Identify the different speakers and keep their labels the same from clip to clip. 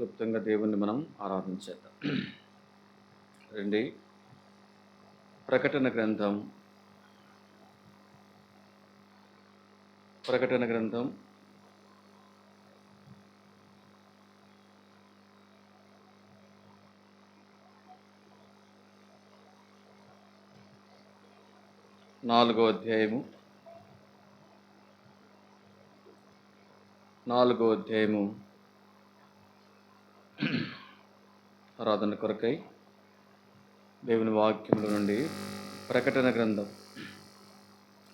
Speaker 1: క్లుప్తంగా దేవుణ్ణి మనం ఆరాధించేద్దాం. రండి. ప్రకటన గ్రంథం 4వ అధ్యాయము 4వ అధ్యాయము ఆరాధన కొరకై దేవుని వాక్యముల నుండి ప్రకటన గ్రంథం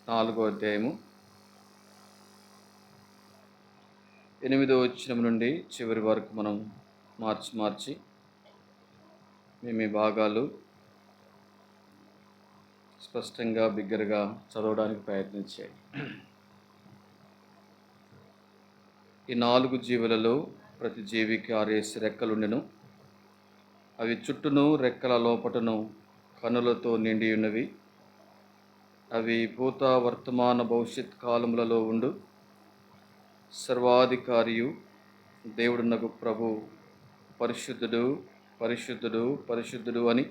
Speaker 1: 4వ అధ్యాయము 8వ వచనం నుండి చివరి వరకు మనం మార్చి మీ భాగాలు స్పష్టంగా బిగ్గరగా చదవడానికి ప్రయత్నించేయండి. ఈ 4 జీవులలో ప్రతి జీవికి 6 రెక్కలుండెను. అవి చుట్టూను రెక్కల లోపటను కనులతో నిండి ఉన్నవి. అవి భూత వర్తమాన భవిష్యత్ కాలములలో ఉండు సర్వాధికారియు దేవుడునగు ప్రభు పరిశుద్ధుడు పరిశుద్ధుడు పరిశుద్ధుడు అని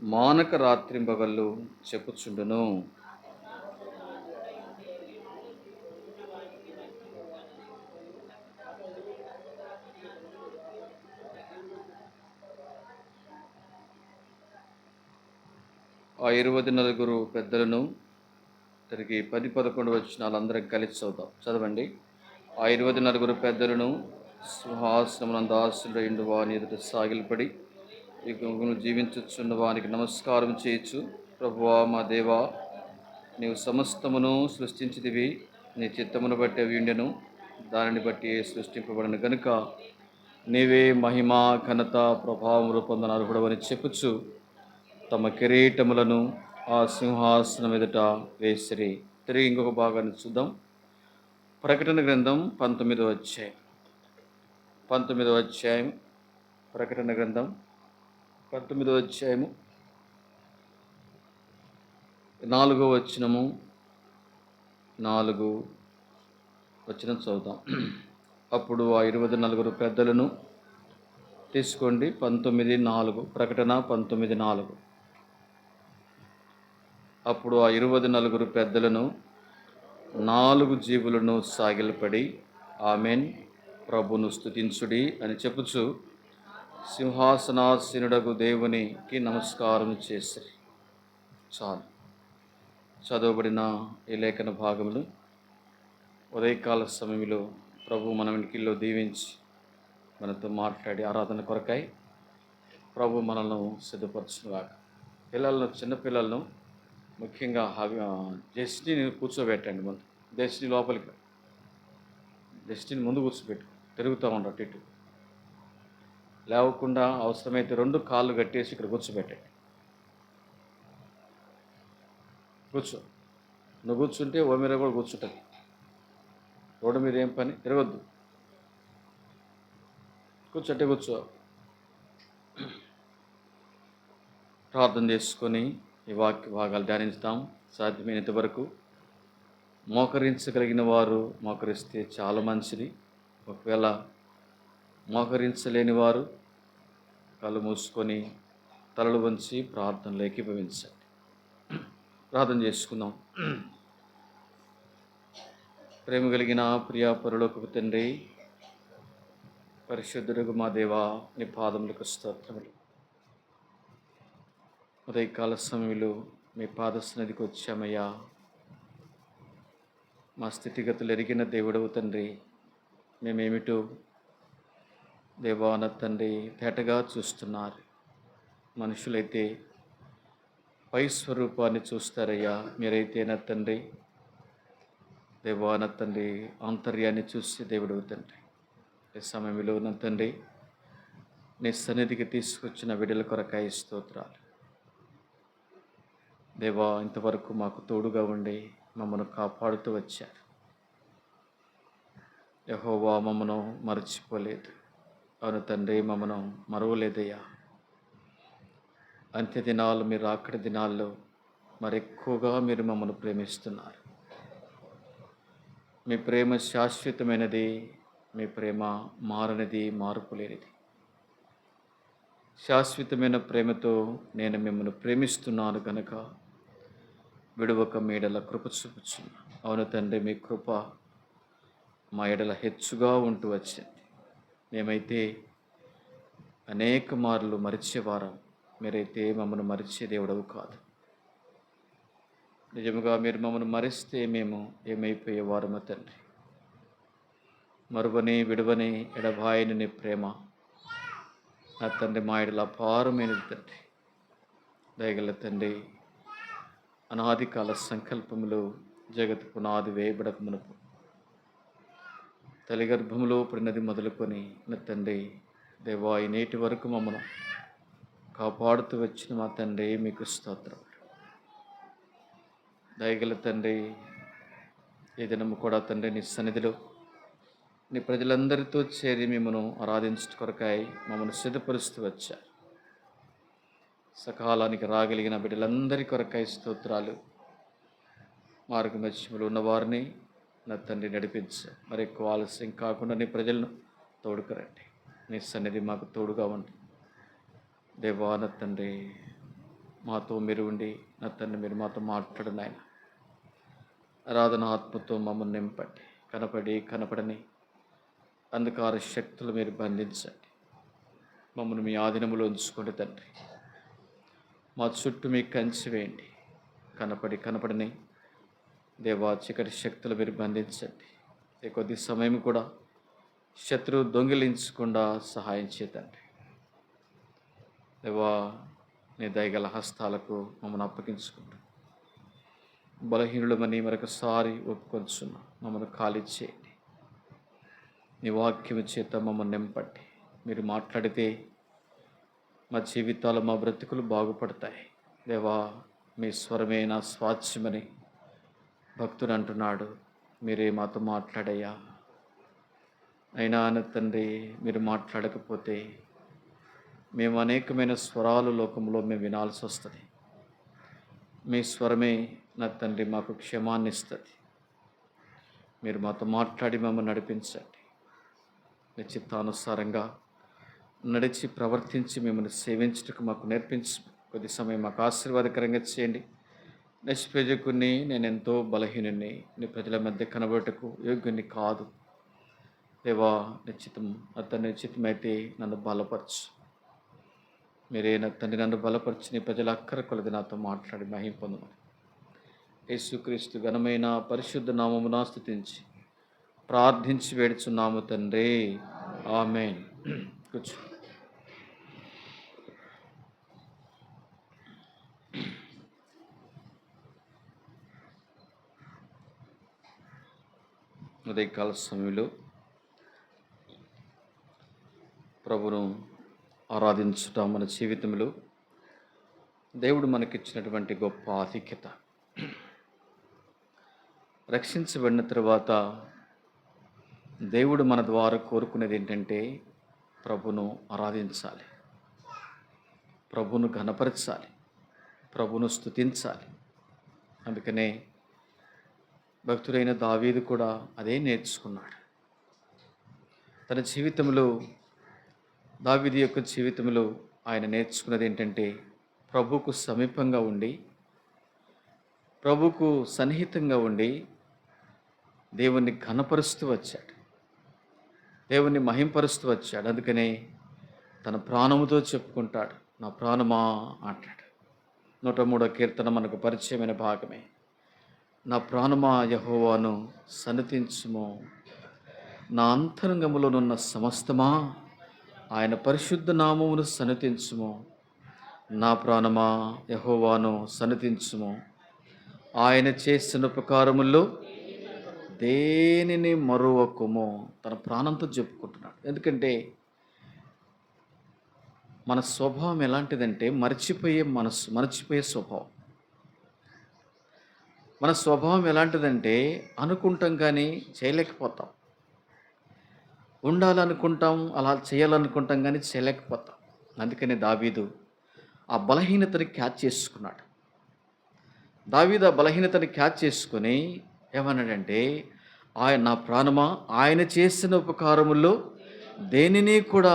Speaker 1: మానక రాత్రింబగళ్ళు చెప్పుచుండును. ఆ 24 పెద్దలను తిరిగి 10-11 వచనాలందరం కలిసి చదవండి. ఆ 24 పెద్దలను సింహాసనమునందు ఆసీనుడైన వాని ఎదుట సాగిలపడి యుగములు జీవించుచున్న వానికి నమస్కారం చేయొచ్చు. ప్రభువా మా దేవా, నీవు సమస్తమును సృష్టించితివి, నీ చిత్తమును బట్టి అవి ఉండెను, దానిని బట్టి సృష్టింపబడిన కనుక నీవే మహిమ ఘనత ప్రభావం రూపొందన అర్హుడవని చెప్పుచు తమ కిరీటములను ఆ సింహాసనం ఎదుట వేసిరి. తిరిగి ఇంకొక భాగాన్ని చూద్దాం. ప్రకటన గ్రంథం 19వ అధ్యాయం ప్రకటన గ్రంథం 19వ అధ్యాయము 4వ వచనము 4వ వచనం చదువుతాం. అప్పుడు ఆ 24 పెద్దలను తీసుకోండి. 19:4 ప్రకటన 19:4. అప్పుడు ఆ 24 పెద్దలను 4 జీవులను సాగిలపడి ఆమెన్ ప్రభును స్తుతించుడి అని చెప్పుచు సింహాసనాసీనుడగు దేవునికి నమస్కారం చేసిరి. చాలు. చదవబడిన ఈ లేఖన భాగములు ఉదయకాల సమయంలో ప్రభు మన వెనుకల్లో దీవించి మనతో మాట్లాడి ఆరాధన కొరకై ప్రభు మనల్ని సిద్ధపరచుగాక. చిన్నపిల్లలను ముఖ్యంగా జస్టిని కూర్చోబెట్టండి. ముందు జస్టిని లోపలికి జస్టిని ముందు కూర్చోబెట్టు, తిరుగుతూ ఉండవు ఇటు లేవకుండా. అవసరమైతే 2 కాళ్ళు కట్టేసి ఇక్కడ కూర్చోబెట్టండి. కూర్చో. నువ్వు కూర్చుంటే ఓ మీద కూడా కూర్చుంటుంది. రోడ్డు మీద ఏం పని, తిరగొద్దు. కూర్చోంటే కూర్చో. ప్రార్థన చేసుకొని ఈ వాక్య భాగాలు ధ్యానిస్తాం. సాధ్యమైనంత వరకు మోకరించగలిగిన వారు మోకరిస్తే చాలా మంచిది. ఒకవేళ మోకరించలేని వారు కళ్ళు మూసుకొని తలలు వంచి ప్రార్థనలు ఏకీభవించండి. ప్రార్థన చేసుకుందాం. ప్రేమ కలిగిన ప్రియ పరలోకపు తండ్రి, పరిశుద్ధుడుగు మా దేవా, నీ పాదములకు స్తోత్రములు. ఉదయకాల సమయంలో మీ పాద సన్నిధికి వచ్చామయ్యా. మా స్థితిగతులు ఎరిగిన దేవుడవు తండ్రి. మేమేమిటో దేవాన తండ్రి తేటగా చూస్తున్నారు. మనుషులైతే పై స్వరూపాన్ని చూస్తారయ్యా. మీరైతే నా తండ్రి దేవాన తండ్రి ఆంతర్యాన్ని చూసి దేవుడవు తండ్రి. ఈ సమయంలో నా తండ్రి నీ సన్నిధికి తీసుకొచ్చిన విడుదల కొరకాయ స్తోత్రాలు దేవా. ఇంతవరకు మాకు తోడుగా ఉండి మమ్మను కాపాడుతూ వచ్చారు. యెహోవా మమ్మను మరచిపోలేదు. అవును తండ్రి, మమ్మను మరవలేదయ్యా. అంత్య దినాలు, మీరు అక్కడి దినాల్లో మరెక్కువగా మీరు మమ్మల్ని ప్రేమిస్తున్నారు. మీ ప్రేమ శాశ్వతమైనది, మీ ప్రేమ మారనిది, మార్పు లేనిది. శాశ్వతమైన ప్రేమతో నేను మిమ్మల్ని ప్రేమిస్తున్నాను కనుక విడువక మీ ఎడల కృప చూపుచున్నాను. అవును తండ్రి, మీ కృప మా ఎడల హెచ్చుగా ఉంటూ వచ్చింది. మేమైతే అనేక మార్లు మరిచేవారం, మీరైతే మమ్మల్ని మరిచే దేవుడవు కాదు. నిజముగా మీరు మమ్మల్ని మరిస్తే మేము ఏమైపోయేవారమో తండ్రి. మరువని విడువని ఎడబాయని నీ ప్రేమ నా తండ్రి మా ఎడల అపారమైనది తండ్రి. దయగల తండ్రి, అనాది కాల సంకల్పములు జగత్ పునాది వేయబడక మునుపు తల్లి గర్భములో పడినది మొదలుకొని నా తండ్రి దేవా, ఈ నేటి వరకు మమ్మను కాపాడుతూ వచ్చిన మా తండ్రి మీకు స్తోత్రం. దయగల తండ్రి, ఈ దినము కూడా తండ్రి నీ సన్నిధిలో నీ ప్రజలందరితో చేరి మిమ్మను ఆరాధించు కొరకాయ మమ్మల్ని సిద్ధపరుస్తూ వచ్చారు. సకాలానికి రాగలిగిన బిడ్డలందరి కొరకాయ స్తోత్రాలు. మార్గ మధ్యములు ఉన్నవారిని నా తండ్రి నడిపించు. మరి ఎక్కువ ఆలస్యం కాకుండా నీ ప్రజలను తోడుకురండి. నీ సన్నిధి మాకు తోడుగా ఉంది దేవా. నా తండ్రి, మాతో మీరు ఉండి నా తండ్రి మీరు మాతో మాట్లాడు నాయన. ఆరాధన ఆత్మతో మమ్మల్ని నింపండి. కనపడని అంధకార శక్తులు మీరు బంధించండి. మమ్మల్ని మీ ఆధీనములో ఉంచుకోండి తండ్రి. మా చుట్టూ మీ కంచి వేయండి. కనపడని దేవా చీకటి శక్తులు మీరు బంధించండి. ఈ కొద్ది సమయం కూడా శత్రువు దొంగిలించకుండా సహాయం చేయండి దేవా. నీ దయగల హస్తాలకు మమ్మల్ని అప్పగించుకుంటూ బలహీనులమని మరొకసారి ఒప్పుకొంచున్నాం. మమ్మల్ని ఖాళీ చేయండి. నీ వాక్యము చేత మమ్మల్ని నింపండి. మీరు మాట్లాడితే మా జీవితాలు, మా బ్రతుకులు బాగుపడతాయి దేవా. మీ స్వరమే నా స్వాస్థ్యమని భక్తుడు అంటున్నాడు. మీరే మాతో మాట్లాడయ్యా. అయినా నా తండ్రి, మీరు మాట్లాడకపోతే మేము అనేకమైన స్వరాలు లోకంలో మేము వినాల్సి వస్తుంది. మీ స్వరమే నా తండ్రి మాకు క్షేమాన్ని ఇస్తుంది. మీరు మాతో మాట్లాడి మమ్మల్ని నడిపించండి. మీ చిత్తానుసారంగా నడిచి ప్రవర్తించి మిమ్మల్ని సేవించటకు మాకు నేర్పించి కొద్ది సమయం మాకు ఆశీర్వాదకరంగా చేయండి. నిష్ప్రయోజకుని నేను ఎంతో బలహీనుని, నీ ప్రజల మధ్య కనబడటకు యోగ్యుని కాదు దేవా. నిశ్చితం అతని నిశ్చితమైతే నన్ను బలపరచు. మీరే నా తండ్రి నన్ను బలపరిచి నీ ప్రజల అక్కర కొలది నాతో మాట్లాడి మహిమ పొందమని యేసుక్రీస్తు ఘనమైన పరిశుద్ధ నామమున స్తుతించి ప్రార్థించి వేడుచున్నాము తండ్రి. ఆమేన్. కూర్చో. ఉదయకాల సమయంలో ప్రభును ఆరాధించటం మన జీవితంలో దేవుడు మనకిచ్చినటువంటి గొప్ప ఆధిక్యత. రక్షించబడిన తరువాత దేవుడు మన ద్వారా కోరుకునేది ఏంటంటే ప్రభును ఆరాధించాలి, ప్రభును ఘనపరచాలి, ప్రభును స్తుతించాలి. అందుకనే భక్తుడైన దావీదు కూడా అదే నేర్చుకున్నాడు. తన జీవితంలో, దావీదు యొక్క జీవితంలో ఆయన నేర్చుకున్నది ఏంటంటే ప్రభువుకు సమీపంగా ఉండి, ప్రభువుకు సన్నిహితంగా ఉండి దేవుణ్ణి ఘనపరుస్తూ వచ్చాడు, దేవుణ్ణి మహింపరుస్తూ వచ్చాడు. అందుకనే తన ప్రాణముతో చెప్పుకుంటాడు, నా ప్రాణమా అంటాడు. 103వ కీర్తన మనకు పరిచయమైన భాగమే. నా ప్రాణమా యెహోవాను సన్నతించుము, నా అంతరంగములోనున్న సమస్తమా ఆయన పరిశుద్ధ నామమును సన్నతించుము. నా ప్రాణమా యెహోవాను సన్నతించుము, ఆయన చేసిన ఉపకారముల్లో దేనిని మరువకుము. తన ప్రాణంతో చెప్పుకుంటున్నాడు. ఎందుకంటే మన స్వభావం ఎలాంటిదంటే మర్చిపోయే స్వభావం. మన స్వభావం ఎలాంటిదంటే అనుకుంటాం కానీ చేయలేకపోతాం, ఉండాలనుకుంటాం, అలా చేయాలనుకుంటాం కానీ చేయలేకపోతాం. అందుకని దావీదు ఆ బలహీనతని క్యాచ్ చేసుకున్నాడు. దావీదు ఆ బలహీనతని క్యాచ్ చేసుకొని ఏమన్నాడంటే, ఆయన నా ప్రాణమా ఆయన చేసిన ఉపకారముల్లో దేనిని కూడా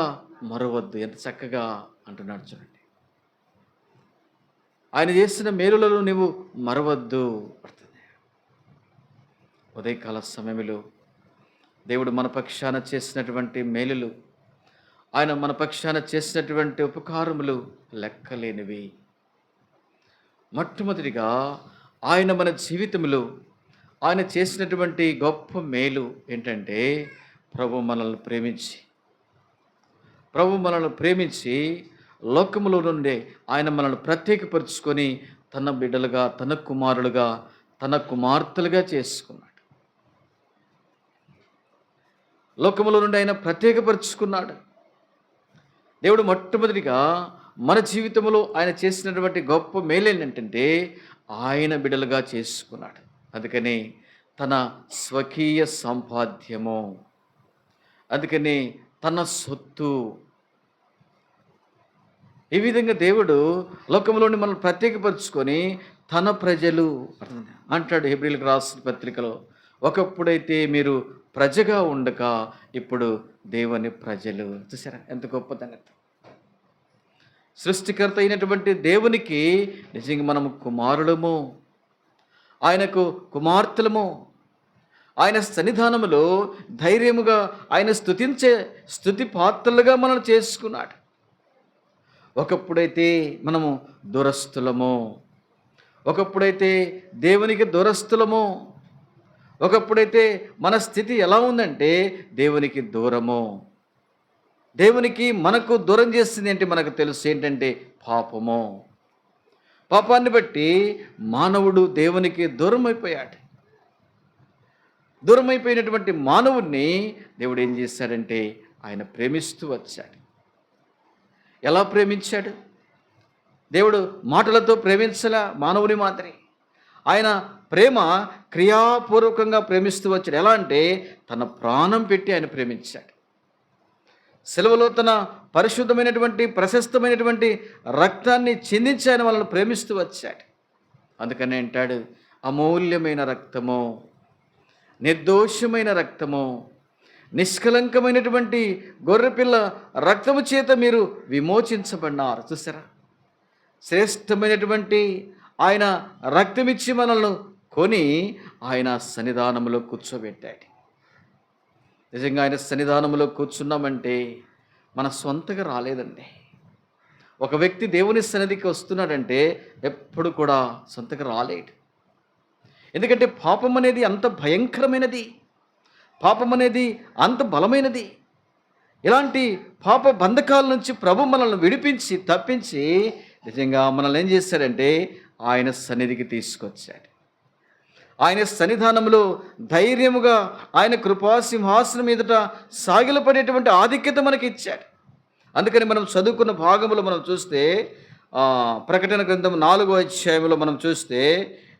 Speaker 1: మరవద్దు. ఎంత చక్కగా అంటున్నాడు చూడండి. ఆయన చేసిన మేలులను నువ్వు మరవద్దు పడుతుంది. ఉదయకాల సమయంలో దేవుడు మన పక్షాన చేసినటువంటి మేలులు, ఆయన మన పక్షాన చేసినటువంటి ఉపకారములు లెక్కలేనివి. మొట్టమొదటిగా ఆయన మన జీవితంలో ఆయన చేసినటువంటి గొప్ప మేలు ఏంటంటే ప్రభు మనల్ని ప్రేమించి లోకములో నుండే ఆయన మనల్ని ప్రత్యేకపరుచుకొని తన బిడ్డలుగా, తన కుమారులుగా, తన కుమార్తెలుగా చేసుకున్నాడు. లోకములో నుండి ఆయన ప్రత్యేకపరుచుకున్నాడు. దేవుడు మొట్టమొదటిగా మన జీవితంలో ఆయన చేసినటువంటి గొప్ప మేలు ఏంటంటే ఆయన బిడ్డలుగా చేసుకున్నాడు. అందుకని తన స్వకీయ సంపాద్యము, అందుకని తన సొత్తు, ఈ విధంగా దేవుడు లోకంలోని మనల్ని ప్రత్యేకపరుచుకొని తన ప్రజలు అంటాడు హెబ్రీయులకు రాసిన పత్రికలో. ఒకప్పుడైతే మీరు ప్రజగా ఉండక ఇప్పుడు దేవుని ప్రజలు. చూసారా ఎంత గొప్పదని. సృష్టికర్త అయినటువంటి దేవునికి నిజంగా మనము కుమారులము, ఆయనకు కుమార్తెలము. ఆయన సన్నిధానములో ధైర్యముగా ఆయన స్తుతించే స్తుతి పాత్రలుగా మనల్ని చేసుకున్నాడు. ఒకప్పుడైతే మనము దురస్తులము, ఒకప్పుడైతే దేవునికి దురస్తులము, ఒకప్పుడైతే మన స్థితి ఎలా ఉందంటే దేవునికి దూరము. దేవునికి మనకు దూరం చేస్తుంది అంటే మనకు తెలుసు ఏంటంటే పాపము. పాపాన్ని బట్టి మానవుడు దేవునికి దూరం అయిపోయాడు. దూరం అయిపోయినటువంటి మానవుడిని దేవుడు ఏం చేశాడంటే ఆయన ప్రేమిస్తూ వచ్చాడు. ఎలా ప్రేమించాడు? దేవుడు మాటలతో ప్రేమించలా మానవుని మాత్రమే. ఆయన ప్రేమ క్రియాపూర్వకంగా ప్రేమిస్తూ వచ్చాడు. ఎలా అంటే తన ప్రాణం పెట్టి ఆయన ప్రేమించాడు. సెలవులో తన పరిశుద్ధమైనటువంటి ప్రశస్తమైనటువంటి రక్తాన్ని చిందించి ఆయన వాళ్ళని ప్రేమిస్తూ వచ్చాడు. అందుకని అంటాడు, అమూల్యమైన రక్తము, నిర్దోషమైన రక్తము, నిష్కలంకమైనటువంటి గొర్రెపిల్ల రక్తము చేత మీరు విమోచించబడినారు. చూసారా, శ్రేష్టమైనటువంటి ఆయన రక్తమిచ్చి మనల్ని కొని ఆయన సన్నిధానంలో కూర్చోబెట్టాడు. నిజంగా ఆయన సన్నిధానంలో కూర్చున్నామంటే మన సొంతగా రాలేదండి. ఒక వ్యక్తి దేవుని సన్నిధికి వస్తున్నాడంటే ఎప్పుడు కూడా సొంతగా రాలేడు. ఎందుకంటే పాపం అనేది అంత భయంకరమైనది, పాపం అనేది అంత బలమైనది. ఇలాంటి పాప బంధకాల నుంచి ప్రభు మనల్ని విడిపించి తప్పించి నిజంగా మనల్ని ఏం చేశాడంటే ఆయన సన్నిధికి తీసుకొచ్చాడు. ఆయన సన్నిధానంలో ధైర్యముగా ఆయన కృపాసింహాసనం మీదట సాగిలపడేటువంటి ఆధిక్యత మనకి ఇచ్చాడు. అందుకని మనం చదువుకున్న భాగంలో మనం చూస్తే ప్రకటన గ్రంథం 4వ అధ్యాయంలో మనం చూస్తే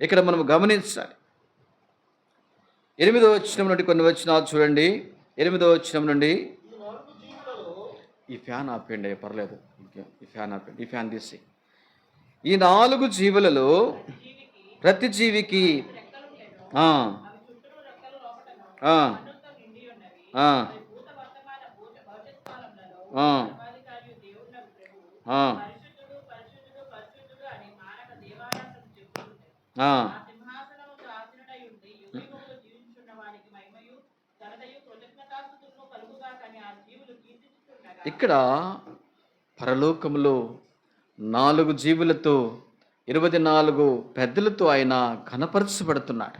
Speaker 1: ఇక్కడ మనం గమనించాలి. 8వ వచనం నుండి కొన్ని వచనాలు చూడండి. 8వ వచనం నుండి, ఈ ఫ్యాన్ ఆపండి, పర్లేదు, ఈ ఫ్యాన్ ఆపండి, ఈ ఫ్యాన్ తీసి. ఈ 4 జీవులలో ప్రతి జీవికి ఇక్కడ పరలోకములో 4 జీవులతో 24 పెద్దలతో ఆయన ఘనపరచబడుతున్నాడు.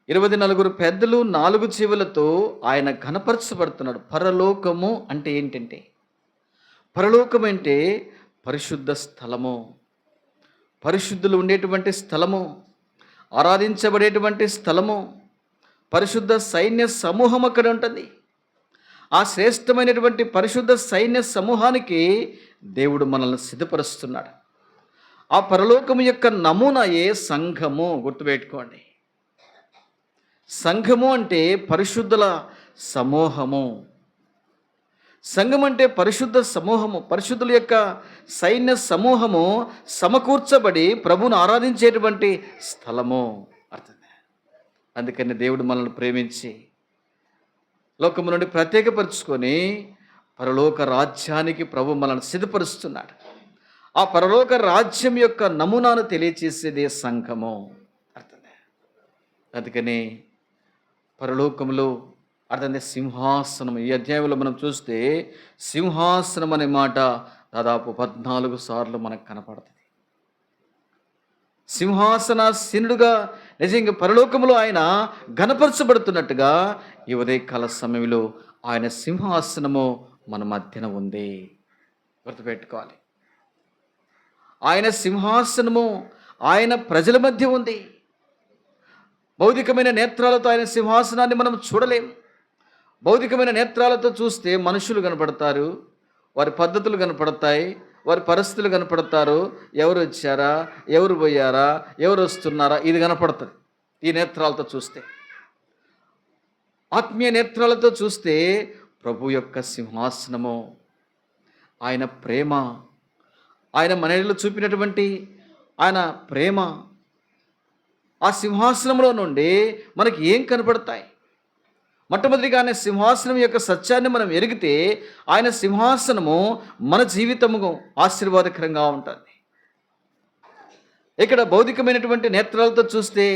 Speaker 1: 24 పెద్దలు 4 జీవులతో ఆయన ఘనపరచబడుతున్నాడు. పరలోకము అంటే ఏంటంటే, పరలోకం అంటే పరిశుద్ధ స్థలము, పరిశుద్ధులు ఉండేటువంటి స్థలము, ఆరాధించబడేటువంటి స్థలము, పరిశుద్ధ సైన్య సమూహం అక్కడ ఉంటుంది. ఆ శ్రేష్టమైనటువంటి పరిశుద్ధ సైన్య సమూహానికి దేవుడు మనల్ని సిద్ధపరుస్తున్నాడు. ఆ పరలోకము యొక్క నమూనాయే సంఘము. గుర్తుపెట్టుకోండి, సంఘము అంటే పరిశుద్ధుల సమూహము. సంఘం అంటే పరిశుద్ధ సమూహము, పరిశుద్ధుల యొక్క సైన్య సమూహము సమకూర్చబడి ప్రభువును ఆరాధించేటువంటి స్థలము. అర్థం. అందుకని దేవుడు మనల్ని ప్రేమించి లోకము నుండి ప్రత్యేకపరుచుకొని పరలోక రాజ్యానికి ప్రభు మనల్ని సిద్ధపరుస్తున్నాడు. ఆ పరలోక రాజ్యం యొక్క నమూనాను తెలియచేసేదే సంఘము. అర్థమే. అందుకని పరలోకంలో అర్థంటే సింహాసనం, ఈ అధ్యాయంలో మనం చూస్తే సింహాసనం అనే మాట దాదాపు 14 సార్లు మనకు కనపడుతుంది. సింహాసనాసీనుడుగా నిజంగా పరలోకములో ఆయన ఘనపరచబడుతున్నట్టుగా ఈ ఉదయకాల సమయంలో ఆయన సింహాసనము మన మధ్యన ఉంది. గుర్తుపెట్టుకోవాలి, ఆయన సింహాసనము ఆయన ప్రజల మధ్య ఉంది. భౌతికమైన నేత్రాలతో ఆయన సింహాసనాన్ని మనం చూడలేం. భౌతికమైన నేత్రాలతో చూస్తే మనుషులు కనపడతారు, వారి పద్ధతులు కనపడతాయి, వారి పరిస్థితులు కనపడతారు. ఎవరు వచ్చారా, ఎవరు పోయారా, ఎవరు వస్తున్నారా, ఇది కనపడుతుంది ఈ నేత్రాలతో చూస్తే. ఆత్మీయ నేత్రాలతో చూస్తే ప్రభు యొక్క సింహాసనము, ఆయన ప్రేమ, ఆయన మనలో చూపినటువంటి ఆయన ప్రేమ, ఆ సింహాసనంలో నుండి మనకి ఏం కనపడతాయి? మొట్టమొదటిగా ఆయన సింహాసనం యొక్క సత్యాన్ని మనం ఎరిగితే ఆయన సింహాసనము మన జీవితము ఆశీర్వాదకరంగా ఉంటుంది. ఇక్కడ భౌతికమైనటువంటి నేత్రాలతో చూస్తే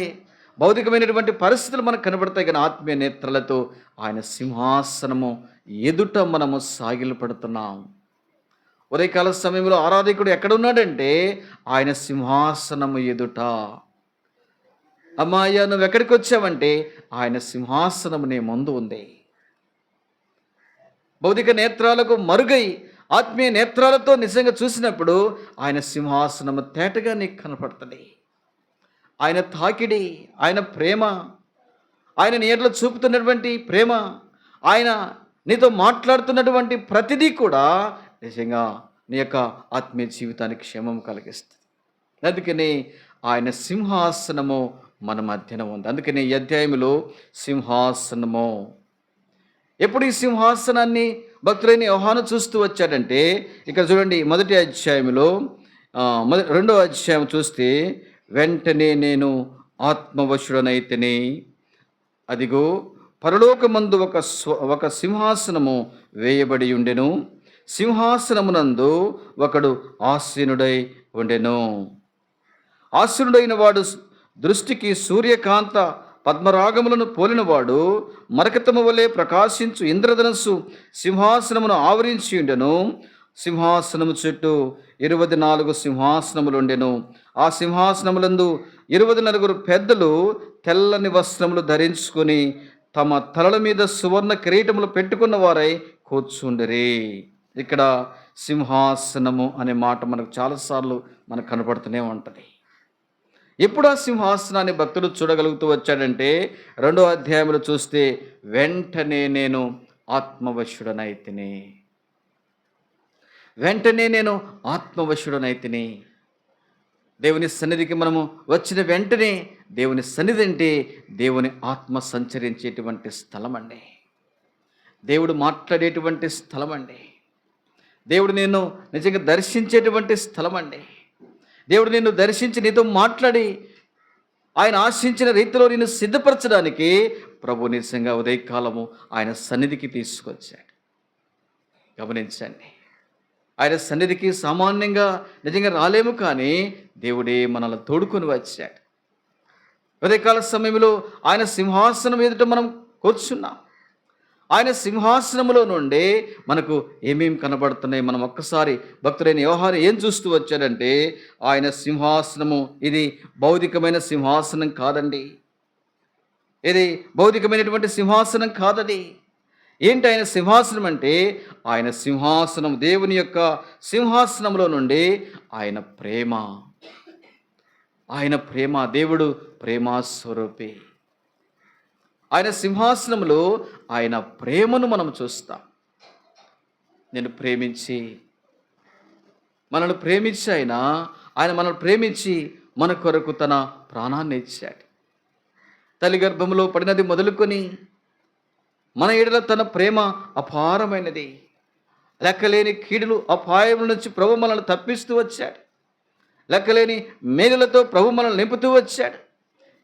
Speaker 1: భౌతికమైనటువంటి పరిస్థితులు మనకు కనబడతాయి, కానీ ఆత్మీయ నేత్రాలతో ఆయన సింహాసనము ఎదుట మనము సాగిలపడుతున్నాం. ఉదయకాల సమయంలో ఆరాధకుడు ఎక్కడ ఉన్నాడంటే ఆయన సింహాసనము ఎదుట. అమ్మాయ్య, నువ్వు ఎక్కడికి వచ్చావంటే ఆయన సింహాసనము నీ ముందు ఉంది. భౌతిక నేత్రాలకు మరుగై ఆత్మీయ నేత్రాలతో నిజంగా చూసినప్పుడు ఆయన సింహాసనము తేటగా నీకు కనపడుతుంది. ఆయన తాకిడి, ఆయన ప్రేమ, ఆయన నీ ఎడల చూపుతున్నటువంటి ప్రేమ, ఆయన నీతో మాట్లాడుతున్నటువంటి ప్రతిదీ కూడా నిజంగా నీ యొక్క ఆత్మీయ జీవితానికి క్షేమం కలిగిస్తుంది. అందుకని ఆయన సింహాసనము మన మధ్యన ఉంది. అందుకని ఈ అధ్యాయంలో సింహాసనము. ఎప్పుడు ఈ సింహాసనాన్ని భక్తులైన యోహాను చూస్తూ వచ్చాడంటే ఇక్కడ చూడండి, మొదటి అధ్యాయంలో 2వ అధ్యాయం చూస్తే, వెంటనే నేను ఆత్మవశుడనైతిని, అదిగో పరలోకమందు ఒక సింహాసనము వేయబడి ఉండెను, సింహాసనమునందు ఒకడు ఆసీనుడై ఉండెను. ఆసీనుడైన వాడు దృష్టికి సూర్యకాంత పద్మరాగములను పోలినవాడు, మరకతము వలె ప్రకాశించు ఇంద్రధనస్సు సింహాసనమును ఆవరించి ఉండెను. సింహాసనము చుట్టూ 24 సింహాసనములు ఉండెను. ఆ సింహాసనములందు 24 పెద్దలు తెల్లని వస్త్రములు ధరించుకొని తమ తలల మీద సువర్ణ కిరీటములు పెట్టుకున్న వారై కూర్చుండిరి. ఇక్కడ సింహాసనము అనే మాట మనకు చాలాసార్లు మనకు కనపడుతూనే ఉంటుంది. ఎప్పుడు ఆ సింహాసనాన్ని భక్తుడు చూడగలుగుతూ వచ్చాడంటే 2వ అధ్యాయంలో చూస్తే, వెంటనే నేను ఆత్మవశుడనైతిని, వెంటనే నేను ఆత్మవశుడనైతిని. దేవుని సన్నిధికి మనము వచ్చిన వెంటనే, దేవుని సన్నిధి అంటే దేవుని ఆత్మ సంచరించేటువంటి స్థలం అండి, దేవుడు మాట్లాడేటువంటి స్థలం అండి, దేవుడు నేను నిజంగా దర్శించేటువంటి స్థలం అండి. దేవుడు నిన్ను దర్శించి నీతో మాట్లాడి ఆయన ఆశించిన రీతిలో నిన్ను సిద్ధపరచడానికి ప్రభు నిజంగా ఉదయకాలము ఆయన సన్నిధికి తీసుకొచ్చాడు. గమనించండి, ఆయన సన్నిధికి సామాన్యంగా నిజంగా రాలేము, కానీ దేవుడే మనల్ని తోడుకొని వచ్చాడు. ఉదయకాల సమయంలో ఆయన సింహాసనం ఎదుట మనం కూర్చున్నాం. ఆయన సింహాసనములో నుండి మనకు ఏమేమి కనబడుతున్నాయి? మనం ఒక్కసారి భక్తుడైన యోహాను ఏం చూస్తూ వచ్చాడంటే, ఆయన సింహాసనము ఇది భౌతికమైన సింహాసనం కాదండి, ఇది భౌతికమైనటువంటి సింహాసనం కాదది. ఏంటి ఆయన సింహాసనం అంటే, ఆయన సింహాసనం దేవుని యొక్క సింహాసనంలో నుండి ఆయన ప్రేమ, ఆయన ప్రేమ, దేవుడు ప్రేమాస్వరూపి. ఆయన సింహాసనంలో ఆయన ప్రేమను మనం చూస్తాం. నేను ప్రేమించి మనల్ని ప్రేమించి ఆయన మనల్ని ప్రేమించి మన కొరకు తన ప్రాణాన్ని ఇచ్చాడు. తల్లి గర్భంలో పడినది మొదలుకొని మన ఎడల తన ప్రేమ అపారమైనది. లెక్కలేని కీడులు అపాయముల నుంచి ప్రభు మనల్ని తప్పిస్తూ వచ్చాడు. లెక్కలేని మేలులతో ప్రభు మనల్ని నింపుతూ వచ్చాడు.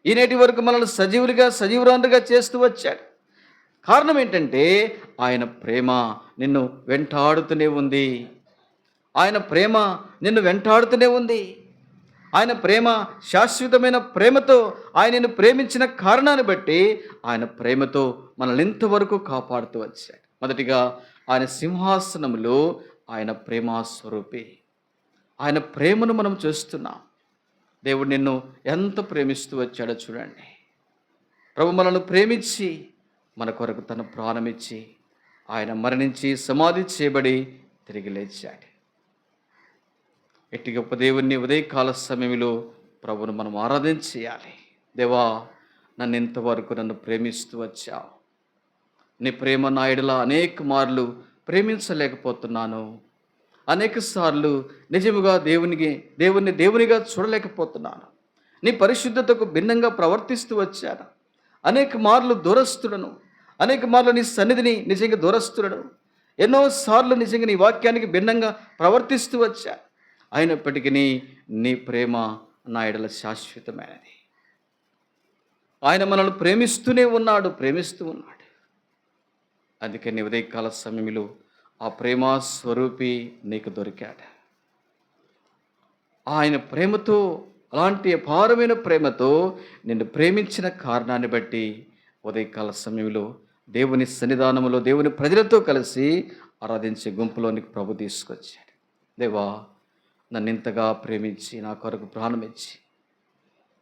Speaker 1: ఈనేటి వరకు మనల్ని సజీవురాలుగా చేస్తూ వచ్చాడు. కారణం ఏంటంటే ఆయన ప్రేమ నిన్ను వెంటాడుతూనే ఉంది. ఆయన ప్రేమ నిన్ను వెంటాడుతూనే ఉంది. ఆయన ప్రేమ శాశ్వతమైన ప్రేమతో ఆయన నిన్ను ప్రేమించిన కారణాన్ని బట్టి ఆయన ప్రేమతో మనల్ని ఇంతవరకు కాపాడుతూ వచ్చాడు. మొదటిగా ఆయన సింహాసనములో ఆయన ప్రేమాస్వరూపి. ఆయన ప్రేమను మనం చూస్తున్నాం. దేవుడు నిన్ను ఎంత ప్రేమిస్తూ వచ్చాడో చూడండి. ప్రభు మనల్ని ప్రేమించి మన కొరకు తన ప్రాణమిచ్చి ఆయన మరణించి సమాధి చేయబడి తిరిగి లేచాడు. ఎట్టి గొప్ప దేవుణ్ణి ఉదయకాల సమయంలో ప్రభును మనం ఆరాధించేయాలి. దేవా, నన్ను ఇంతవరకు నన్ను ప్రేమిస్తూ వచ్చావు. నీ ప్రేమ నా యెడల అనేక మార్లు ప్రేమించలేకపోతున్నాను. అనేక సార్లు నిజముగా దేవునిగా చూడలేకపోతున్నాను. నీ పరిశుద్ధతకు భిన్నంగా ప్రవర్తిస్తూ వచ్చాను. అనేక మార్లు దూరస్తులను, అనేక మార్లు నీ సన్నిధిని నిజంగా దూరస్తులను, ఎన్నోసార్లు నిజంగా నీ వాక్యానికి భిన్నంగా ప్రవర్తిస్తూ వచ్చా. అయినప్పటికీ నీ ప్రేమ నా యెడల శాశ్వతమైనది. ఆయన మనల్ని ప్రేమిస్తూ ఉన్నాడు. అందుకని ఉదయకాల సమయంలో ఆ ప్రేమ స్వరూపి నీకు దొరికాడు. ఆయన ప్రేమతో, అలాంటి అపారమైన ప్రేమతో నిన్ను ప్రేమించిన కారణాన్ని బట్టి ఉదయకాల సమయంలో దేవుని సన్నిధానంలో దేవుని ప్రజలతో కలిసి ఆరాధించే గుంపులోనికి ప్రభు తీసుకొచ్చాడు. దేవా, నన్ను ఇంతగా ప్రేమించి నా కొరకు ప్రాణమిచ్చి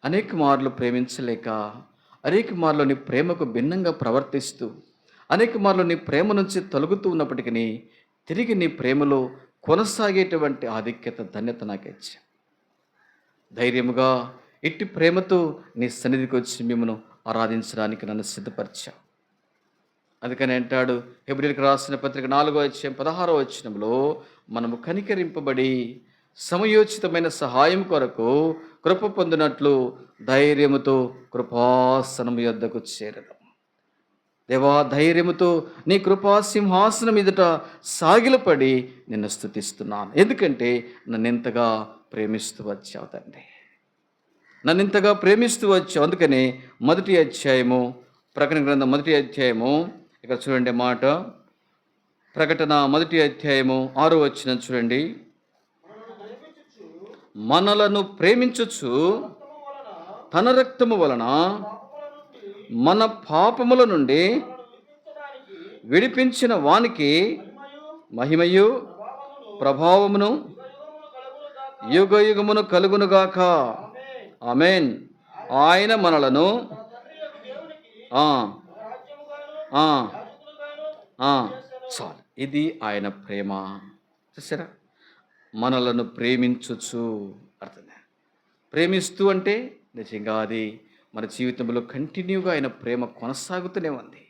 Speaker 1: అనేక మార్లు ప్రేమించలేక, అనేక మార్లు నీ ప్రేమకు భిన్నంగా ప్రవర్తిస్తూ, అనేక మార్లు నీ ప్రేమ నుంచి తొలగుతూ ఉన్నప్పటికీ తిరిగి నీ ప్రేమలో కొనసాగేటువంటి ఆధిక్యత, ధన్యత నాకు ఇచ్చా. ధైర్యముగా ఇట్టి ప్రేమతో నీ సన్నిధికి వచ్చి మిమ్మను ఆరాధించడానికి నన్ను సిద్ధపరిచా. అందుకని అంటాడు హెబ్రీయులకు రాసిన పత్రిక 4:16 మనము కనికరింపబడి సమయోచితమైన సహాయం కొరకు కృప పొందినట్లు ధైర్యముతో కృపాసనము యొద్దకు చేరడం. దేవా, ధైర్యముతో నీ కృపాసింహాసనం ఎదుట సాగిలపడి నిన్ను స్తుతిస్తున్నాను. ఎందుకంటే నన్ను ఎంతగా ప్రేమిస్తూ వచ్చావు తండ్రి, నన్ను ఇంతగా ప్రేమిస్తూ వచ్చావు. అందుకని మొదటి అధ్యాయము, ప్రకటన గ్రంథం 1వ అధ్యాయము, ఇక్కడ చూడండి మాట, ప్రకటన 1వ అధ్యాయము 6వ వచనం చూడండి. మనలను ప్రేమించుచు తన రక్తము వలన మన పాపముల నుండి విడిపించిన వానికి మహిమయు ప్రభావమును యుగయుగమును కలుగునుగాక. ఆమేన్. ఆయన మనలను చాలు, ఇది ఆయన ప్రేమ. చూసారా, మనలను ప్రేమించుచు అర్థం. ప్రేమిస్తూ అంటే నిజంగా అది మన జీవితంలో కంటిన్యూగా ఆయన ప్రేమ కొనసాగుతూనే ఉంది.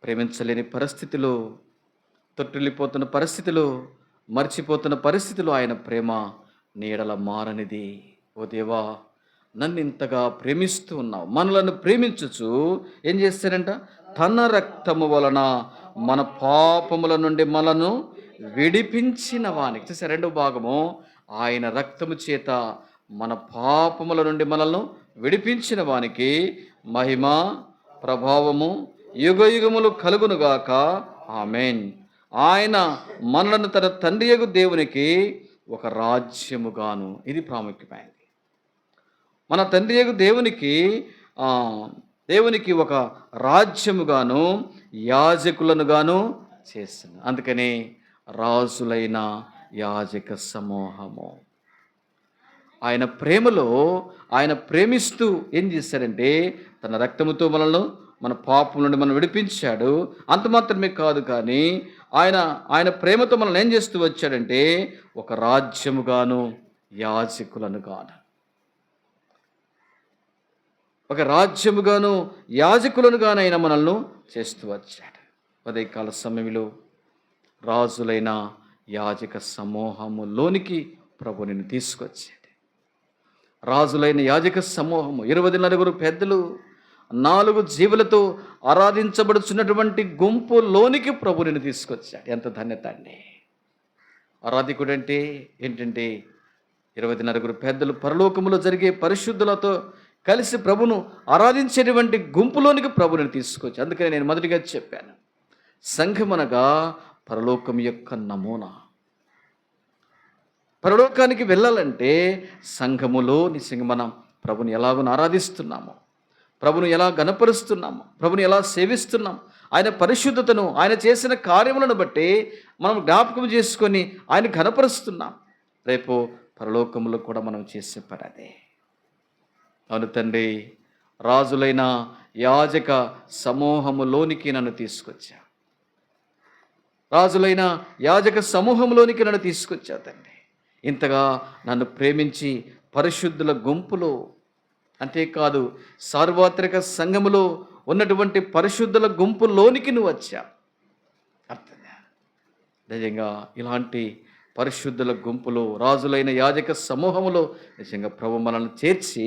Speaker 1: ప్రేమించలేని పరిస్థితిలో, తొట్టిల్లిపోతున్న పరిస్థితిలో, మర్చిపోతున్న పరిస్థితిలో ఆయన ప్రేమ నీడల మారనిది. ఓ దేవా, నన్ను ఇంతగా ప్రేమిస్తూ ఉన్నావు. మనలను ప్రేమించుచు ఏం చేస్తారంట? తన రక్తము వలన మన పాపముల నుండి మనను విడిపించిన వానికి. చూసా, 2వ భాగము, ఆయన రక్తము చేత మన పాపముల నుండి మనల్ని విడిపించిన వానికి మహిమ ప్రభావము యుగయుగములు కలుగునుగాక. ఆమేన్. ఆయన మనలను తన తండ్రియగు దేవునికి ఒక రాజ్యముగాను, ఇది ప్రాముఖ్యమైనది, మన తండ్రియగు దేవునికి ఒక రాజ్యముగాను యాజకులను గాను చేస్తుంది. అందుకని రాజులైన యాజక సమూహము. ఆయన ప్రేమలో, ఆయన ప్రేమిస్తూ ఏం చేశారంటే తన రక్తముతో మనల్ని, మన పాపం నుండి మనం విడిపించాడు. అంత మాత్రమే కాదు, కానీ ఆయన ప్రేమతో మనల్ని ఏం చేస్తూ వచ్చాడంటే ఒక రాజ్యముగాను యాజకులను గాను, ఒక రాజ్యముగాను యాజకులను గాను ఆయన మనల్ని చేస్తూ వచ్చాడు. ఉదయకాల సమయంలో రాజులైన యాజక సమూహములోనికి ప్రభు నిన్ను తీసుకొచ్చాడు. రాజులైన యాజక సమూహము 24 పెద్దలు, 4 జీవులతో ఆరాధించబడుచున్నటువంటి గుంపులోనికి ప్రభు నిన్ను తీసుకొచ్చాడు. ఎంత ధన్యత అండి! ఆరాధికుడు అంటే ఏంటంటే 24 పెద్దలు పరలోకములో జరిగే పరిశుద్ధులతో కలిసి ప్రభును ఆరాధించేటువంటి గుంపులోనికి ప్రభుని తీసుకొచ్చి, అందుకని నేను మొదటిగా చెప్పాను, సంఘమనగా పరలోకం యొక్క నమూనా. పరలోకానికి వెళ్ళాలంటే సంఘములో నిజంగా మనం ప్రభుని ఎలాగో ఆరాధిస్తున్నాము, ప్రభును ఎలా గణపరుస్తున్నాము, ప్రభుని ఎలా సేవిస్తున్నాం, ఆయన పరిశుద్ధతను, ఆయన చేసిన కార్యములను బట్టి మనం జ్ఞాపకం చేసుకొని ఆయన గణపరుస్తున్నాం. రేపు పరలోకములో కూడా మనం చేసే పని అదే. అవును తండ్రి, రాజులైన యాజక సమూహములోనికి నన్ను తీసుకొచ్చా, రాజులైన యాజక సమూహంలోనికి నన్ను తీసుకొచ్చా తండ్రి. ఇంతగా నన్ను ప్రేమించి పరిశుద్ధుల గుంపులో, అంతేకాదు సార్వత్రిక సంఘములో ఉన్నటువంటి పరిశుద్ధుల గుంపులోనికి నువ్వు వచ్చా. అర్థంగా నిజంగా ఇలాంటి పరిశుద్ధుల గుంపులో, రాజులైన యాజక సమూహములో నిజంగా ప్రభు మనల్ని చేర్చి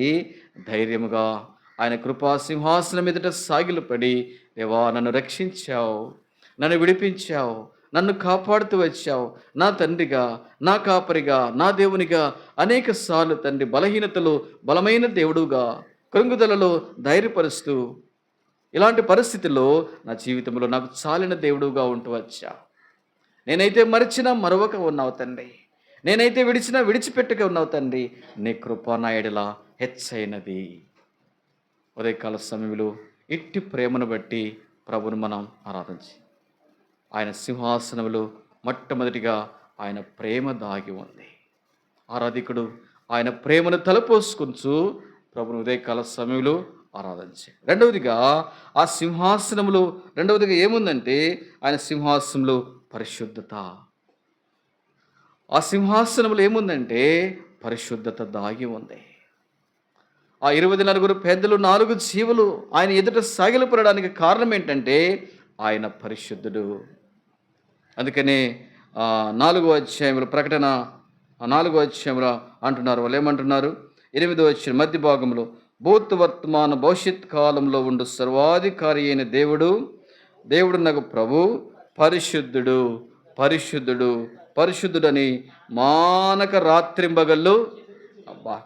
Speaker 1: ధైర్యముగా ఆయన కృపా సింహాసనం ఎదుట సాగిలపడి, దేవా నన్ను రక్షించావు, నన్ను విడిపించావు, నన్ను కాపాడుతూ వచ్చావు, నా తండ్రిగా, నా కాపరిగా, నా దేవునిగా అనేక సార్లు తండ్రి బలహీనతలు బలమైన దేవుడుగా, కృంగుదలలో ధైర్యపరుస్తూ, ఇలాంటి పరిస్థితుల్లో నా జీవితంలో నాకు చాలిన దేవుడుగా ఉంటూ వచ్చా. నేనైతే మరిచినా మరొక ఉన్నావు తండ్రి, నేనైతే విడిచినా విడిచిపెట్టుక ఉన్నావు తండ్రి. నీ కృప నా ఎడల హెచ్చైనది. ఉదయకాల సమయంలో ఇట్టి ప్రేమను బట్టి ప్రభుని మనం ఆరాధించి, ఆయన సింహాసనములో మొట్టమొదటిగా ఆయన ప్రేమ దాగి ఉంది. ఆరాధికుడు ఆయన ప్రేమను తలపోసుకుంటూ ప్రభుని ఉదయకాల సమయంలో ఆరాధించి, రెండవదిగా ఆ సింహాసనములో రెండవదిగా ఏముందంటే ఆయన సింహాసనంలో పరిశుద్ధత. ఆ సింహాసనములో ఏముందంటే పరిశుద్ధత దాగి ఉంది. ఆ 24 పెద్దలు 4 జీవులు ఆయన ఎదుట సాగిలపడడానికి కారణం ఏంటంటే ఆయన పరిశుద్ధుడు. అందుకనే 4వ అధ్యాయంలో, ప్రకటన 4వ అధ్యాయంలో అంటున్నారు, వాళ్ళు ఏమంటున్నారు, 8వ అధ్యాయం మధ్య భాగంలో, భూత వర్తమాన భవిష్యత్ కాలంలో ఉండు సర్వాధికారి అయిన దేవుడు నాకు ప్రభు పరిశుద్ధుడు, పరిశుద్ధుడు, పరిశుద్ధుడని మానక రాత్రింబగళ్ళు. అబ్బా,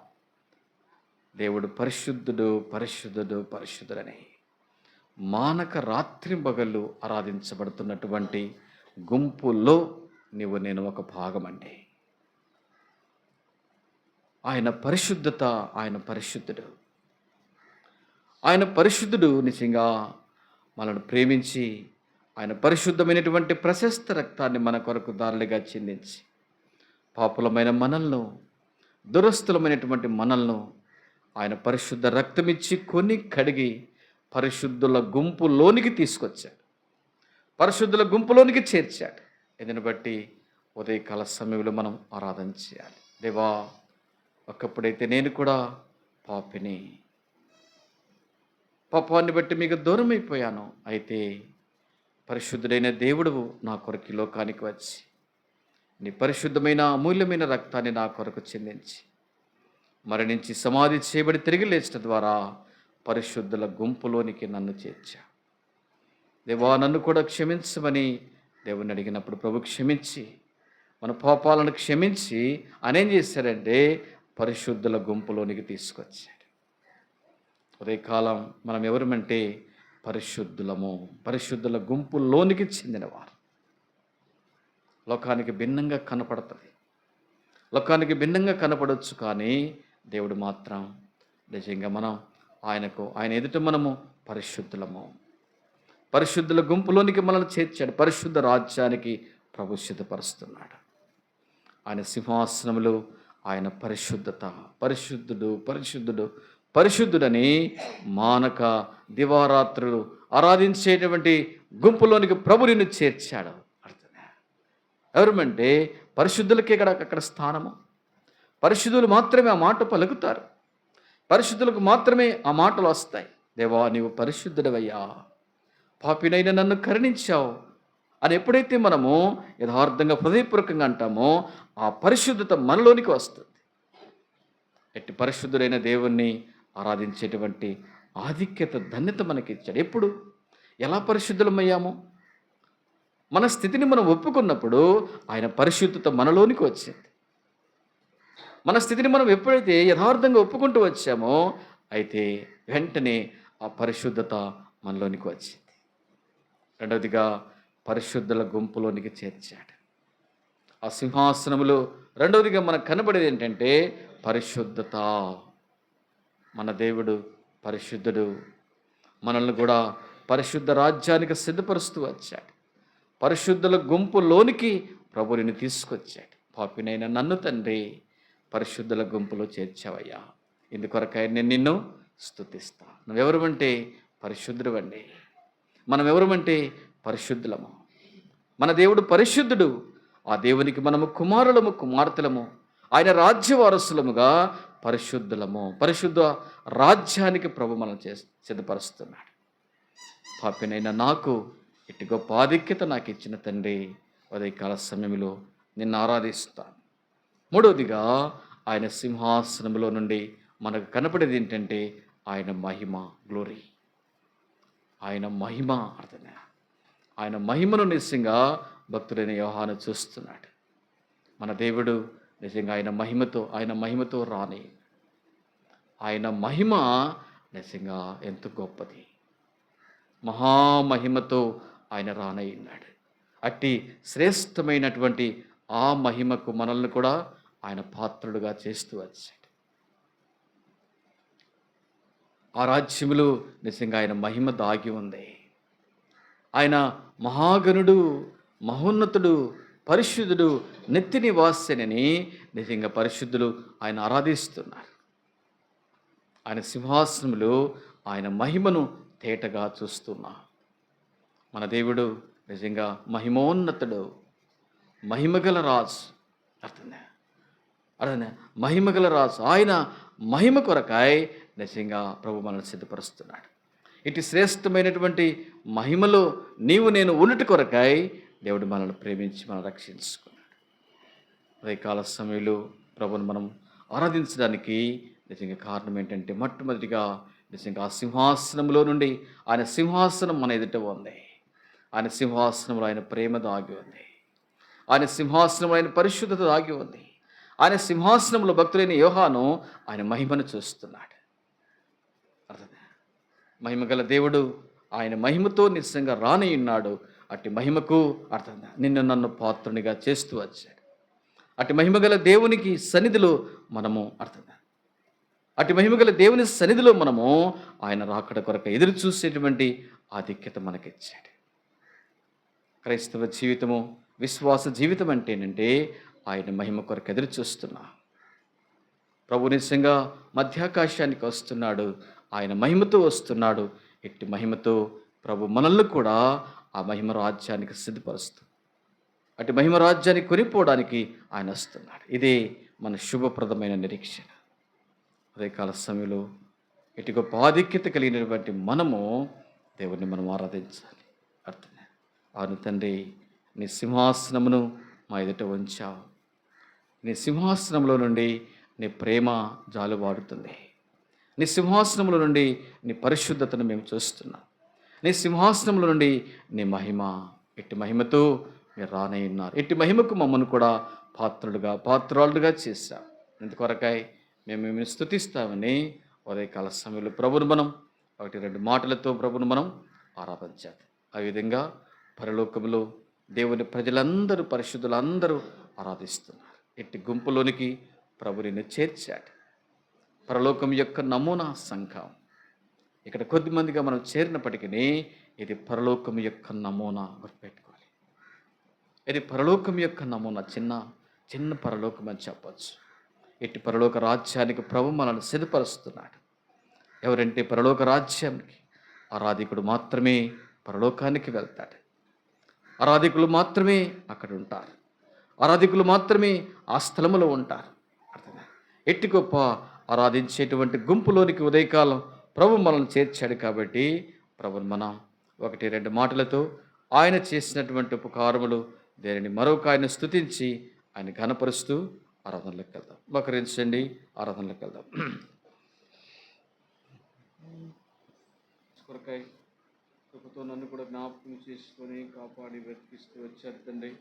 Speaker 1: దేవుడు పరిశుద్ధుడు, పరిశుద్ధుడు, పరిశుద్ధుడని మానక రాత్రింబగళ్ళు ఆరాధించబడుతున్నటువంటి గుంపుల్లో నేను ఒక భాగమండి. ఆయన పరిశుద్ధత, ఆయన పరిశుద్ధుడు, ఆయన పరిశుద్ధుడు నిజంగా మనల్ని ప్రేమించి ఆయన పరిశుద్ధమైనటువంటి ప్రశస్త రక్తాన్ని మన కొరకు దారులుగా చెందించి పాపులమైన మనల్ని, దురస్తులమైనటువంటి మనల్ని ఆయన పరిశుద్ధ రక్తమిచ్చి కొని కడిగి పరిశుద్ధుల గుంపులోనికి తీసుకొచ్చాడు, పరిశుద్ధుల గుంపులోనికి చేర్చాడు. దీన్ని బట్టి ఉదయకాల సమయంలో మనం ఆరాధన చేయాలి. దేవా, ఒకప్పుడైతే నేను కూడా పాపిని, పాపాన్ని బట్టి మీకు దూరం అయిపోయాను. అయితే పరిశుద్ధుడైన దేవుడు నా కొరకు లోకానికి వచ్చి నీ పరిశుద్ధమైన అమూల్యమైన రక్తాన్ని నా కొరకు చెందించి మరణించి సమాధి చేయబడి తిరిగి లేచడం ద్వారా పరిశుద్ధుల గుంపులోనికి నన్ను చేర్చా. దేవా, నన్ను కూడా క్షమించమని దేవుని అడిగినప్పుడు ప్రభు క్షమించి మన పాపాలను క్షమించి ఆయన ఏం చేశాడంటే పరిశుద్ధుల గుంపులోనికి తీసుకొచ్చాడు. ఉదయకాలం మనం ఎవరమంటే పరిశుద్ధులము, పరిశుద్ధుల గుంపులోనికి చెందినవారు. లోకానికి భిన్నంగా కనపడుతుంది, లోకానికి భిన్నంగా కనపడవచ్చు, కానీ దేవుడు మాత్రం నిజంగా మనం ఆయన ఎదుట మనము పరిశుద్ధులము, పరిశుద్ధుల గుంపులోనికి మనల్ని చేర్చాడు. పరిశుద్ధ రాజ్యానికి ప్రభు సిద్ధపరుస్తున్నాడు. ఆయన సింహాసనములో ఆయన పరిశుద్ధత, పరిశుద్ధుడు, పరిశుద్ధుడు, పరిశుద్ధుడని మానక దివారాత్రులు ఆరాధించేటువంటి గుంపులోనికి ప్రభు నిన్ను చేర్చాడు. అర్థమే ఎవరమంటే పరిశుద్ధులకే అక్కడ స్థానము. పరిశుద్ధులు మాత్రమే ఆ మాట పలుకుతారు, పరిశుద్ధులకు మాత్రమే ఆ మాటలు వస్తాయి. దేవా, నీవు పరిశుద్ధుడవయ్యా, పాపినైనా నన్ను కరుణించావు అని ఎప్పుడైతే మనము యథార్థంగా హృదయపూర్వకంగా అంటామో ఆ పరిశుద్ధత మనలోనికి వస్తుంది. ఎట్టి పరిశుద్ధుడైన దేవుణ్ణి ఆరాధించేటువంటి ఆధిక్యత, ధన్యత మనకి ఇచ్చాడు. ఎప్పుడు ఎలా పరిశుద్ధులమయ్యామో మన స్థితిని మనం ఒప్పుకున్నప్పుడు ఆయన పరిశుద్ధత మనలోనికి వచ్చింది. మన స్థితిని మనం ఎప్పుడైతే యథార్థంగా ఒప్పుకుంటూ వచ్చామో అయితే వెంటనే ఆ పరిశుద్ధత మనలోనికి వచ్చింది. రెండవదిగా పరిశుద్ధుల గుంపులోనికి చేర్చాడు. ఆ సింహాసనములో రెండవదిగా మనకు కనబడేది ఏంటంటే పరిశుద్ధత. మన దేవుడు పరిశుద్ధుడు. మనల్ని కూడా పరిశుద్ధ రాజ్యానికి సిద్ధపరుస్తూ వచ్చాడు. పరిశుద్ధుల గుంపులోనికి ప్రభు నిన్ను తీసుకొచ్చాడు. పాపినైన నన్ను తండ్రి పరిశుద్ధుల గుంపులో చేర్చావయ్యా, ఇందుకొరకై నేను నిన్ను స్తుతిస్తా. నువ్వెవరమంటే పరిశుద్ధుడు అండి. మనం ఎవరమంటే పరిశుద్ధులము. మన దేవుడు పరిశుద్ధుడు. ఆ దేవునికి మనము కుమారులము, కుమార్తెలము. ఆయన రాజ్య వారసులముగా పరిశుద్ధులము. పరిశుద్ధ రాజ్యానికి ప్రభు మనం సిద్ధపరుస్తున్నాడు. పాపినైనా నాకు ఇటు గొప్ప ఆధిక్యత నాకు ఇచ్చిన తండ్రి, ఉదయకాల సమయంలో నిన్ను ఆరాధిస్తాను. మూడవదిగా ఆయన సింహాసనంలో నుండి మనకు కనపడేది ఏంటంటే ఆయన మహిమ, గ్లోరీ. ఆయన మహిమ అర్థం. ఆయన మహిమను నిజంగా భక్తుడైన యోహాను చూస్తున్నాడు. మన దేవుడు నిజంగా ఆయన మహిమతో రాని. ఆయన మహిమ నిజంగా ఎంత గొప్పది. మహామహిమతో ఆయన రానయ్యున్నాడు. అట్టి శ్రేష్టమైనటువంటి ఆ మహిమకు మనల్ని కూడా ఆయన పాత్రుడుగా చేస్తూ వచ్చాడు. ఆ రాజ్యములో నిజంగా ఆయన మహిమ దాగి ఉంది. ఆయన మహాగణుడు, మహోన్నతుడు, పరిశుద్ధుడు, నిత్య నివాసినని నిజంగా పరిశుద్ధులు ఆయన ఆరాధిస్తున్నారు. ఆయన సింహాసనములో ఆయన మహిమను తేటగా చూస్తున్నా. మన దేవుడు నిజంగా మహిమోన్నతుడు, మహిమగల రాజు. అర్థం మహిమగల రాజు. ఆయన మహిమ కొరకాయ నిజంగా ప్రభు మనల్ని సిద్ధపరుస్తున్నాడు. ఇటు శ్రేష్టమైనటువంటి మహిమలో నీవు నేను ఉన్నటి కొరకాయ దేవుడు మనల్ని ప్రేమించి మనం రక్షించుకున్నాడు. అదే కాల సమయంలో ప్రభుని మనం ఆరాధించడానికి నిజంగా కారణం ఏంటంటే మొట్టమొదటిగా నిజంగా ఆ సింహాసనంలో నుండి ఆయన సింహాసనం మన ఎదుట ఉంది. ఆయన సింహాసనంలో ఆయన ప్రేమ దాగి ఉంది. ఆయన సింహాసనంలో ఆయన పరిశుద్ధత దాగి ఉంది. ఆయన సింహాసనంలో భక్తులైన యోహాను ఆయన మహిమను చూస్తున్నాడు. అర్థమే, మహిమగల దేవుడు ఆయన మహిమతో నిజంగా రానియున్నాడు. అట్టి మహిమకు అర్థం నిన్ను నన్ను పాత్రునిగా చేస్తూ వచ్చాడు. అట్టి మహిమగల దేవునికి సన్నిధిలో మనము అటు మహిమగల దేవుని సన్నిధిలో మనము ఆయన రాకడ కొరకు ఎదురు చూసేటువంటి ఆధిక్యత మనకిచ్చాడు. క్రైస్తవ జీవితము, విశ్వాస జీవితం అంటేనంటే ఆయన మహిమ కొరకు ఎదురు చూస్తున్నా. ప్రభు నిజంగా మధ్యాకాశానికి వస్తున్నాడు. ఆయన మహిమతో వస్తున్నాడు. ఇట్టి మహిమతో ప్రభు మనల్ని కూడా ఆ మహిమ రాజ్యానికి సిద్ధపరుస్తూ అటు మహిమ రాజ్యానికి కొనిపోవడానికి ఆయన వస్తున్నాడు. ఇదే మన శుభప్రదమైన నిరీక్షణ. అదే కాల సమయంలో ఇటు గొప్ప ఆధిక్యత కలిగినటువంటి మనము దేవుణ్ణి మనం ఆరాధించాలి. అర్థమే, అవును తండ్రి, నీ సింహాసనమును మా ఎదుట ఉంచావు. నీ సింహాసనంలో నుండి నీ ప్రేమ జాలువాడుతుంది. నీ సింహాసనంలో నుండి నీ పరిశుద్ధతను మేము చూస్తున్నాం. నీ సింహాసనంలో నుండి నీ మహిమ, ఇట్టి మహిమతో మీరు రానై ఉన్నారు. ఇట్టి మహిమకు మమ్మల్ని కూడా పాత్రాలుగా చేశావు. ఇందుకొరకాయ మేము మిమ్మల్ని స్తుతిస్తామని ఉదయకాల సమయంలో ప్రభుని మనం 1-2 మాటలతో ప్రభుని మనం ఆరాధించాలి. ఆ విధంగా పరలోకములో దేవుని ప్రజలందరూ, పరిశుద్ధులందరూ ఆరాధిస్తున్నారు. ఇట్టి గుంపులోనికి ప్రభు నిన్ను చేర్చాడు. పరలోకం యొక్క నమూనా సంఘం. ఇక్కడ కొద్దిమందిగా మనం చేరినప్పటికీ ఇది పరలోకం యొక్క నమూనా. గుర్తుపెట్టుకోవాలి, ఇది పరలోకం యొక్క నమూనా. చిన్న పరలోకం అని చెప్పచ్చు. ఇట్టి పరలోక రాజ్యానికి ప్రభు మనల్ని సిద్ధపరుస్తున్నాడు. ఎవరంటే పరలోక రాజ్యానికి ఆరాధికుడు మాత్రమే పరలోకానికి వెళ్తాడు. ఆరాధికులు మాత్రమే అక్కడ ఉంటారు. ఆరాధికులు మాత్రమే ఆ స్థలములో ఉంటారు. అర్థమే, ఎట్టి గొప్ప ఆరాధించేటువంటి గుంపులోనికి ఉదయకాలం ప్రభు మనల్ని చేర్చాడు. కాబట్టి ప్రభుని మనం 1-2 మాటలతో ఆయన చేసినటువంటి ఉపకారములు దేనిని మరొక ఆయన స్తుతించి ఆయన ఘనపరుస్తూ ఆరాధనలోకి వెళ్దాం. మోకరించండి, ఆరాధనలోకి వెళ్దాం. కొరకాయ కృపతో నన్ను కూడా జ్ఞాపకం చేసుకొని కాపాడి బ్రతికిస్తూ వచ్చారు తండ్రి.